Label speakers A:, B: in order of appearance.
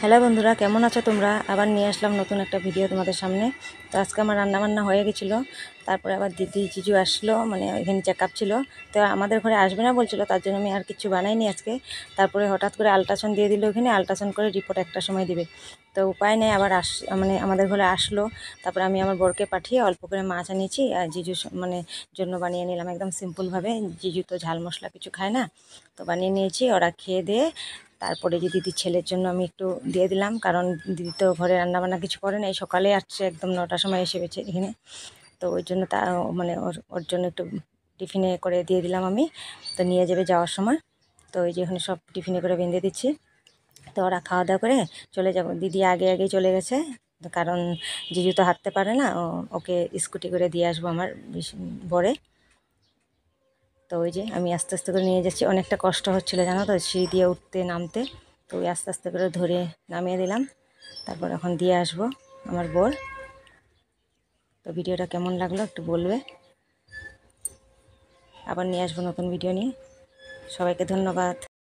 A: Hello বন্ধুরা, কেমন আছো তোমরা? আবার নিয়ে আসলাম নতুন একটা ভিডিও তোমাদের সামনে। তো আজকে আমার রান্নাবান্না হয়ে গেছিলো। তারপরে আবার দিদি জিজু আসলো, মানে এখানে চেক আপ ছিল। তো আমাদের ঘরে আসবে না বলছিল, তার জন্য আমি আর কিছু বানাইনি আজকে। তারপরে হঠাৎ করে আল্ট্রাসাউন্ড দিয়ে দিল, ওখানে আল্ট্রাসাউন্ড করে রিপোর্ট একটা সময় দিবে। তো উপায় নেই, আবার মানে আমাদের ঘরে আসলো। তারপরে আমি আমার বরকে পাঠিয়ে অল্প করে মাছ আনিয়েছি আর জিজু মানে জন্য বানিয়ে নিলাম একদম সিম্পলভাবে। জিজু তো ঝাল মশলা কিছু খায় না, তো বানিয়ে নিয়েছি। ওরা খেয়ে দিয়ে তারপরে যে দিদির ছেলের জন্য আমি একটু দিয়ে দিলাম, কারণ দিদি তো ঘরে রান্নাবান্না কিছু করে না, এই সকালে আসছে, একদম 9টার সময় এসে গেছে এখানে। তো ওই জন্য তা মানে ওর জন্য একটু টিফিনে করে দিয়ে দিলাম আমি। তো নিয়ে যাবে যাওয়ার সময়। তো এই যে এখানে সব টিফিনে করে বেঁধে দিচ্ছি। তো ওরা খাওয়া দাওয়া করে চলে যাব। দিদি আগে আগেই চলে গেছে, কারণ জিজু তো হাঁটতে পারে না, ওকে স্কুটি করে দিয়ে আসবো আমার বরে। তো ওই যে আমি আস্তে আস্তে করে নিয়ে যাচ্ছি, অনেকটা কষ্ট হচ্ছিলো জানো তো, সিঁড়ি দিয়ে উঠতে নামতে। তো ওই আস্তে আস্তে করে ধরে নামিয়ে দিলাম। তারপর এখন দিয়ে আসবো আমার বর। তো ভিডিওটা কেমন লাগলো একটু বলবে। আবার নিয়ে আসবো নতুন ভিডিও নিয়ে। সবাইকে ধন্যবাদ।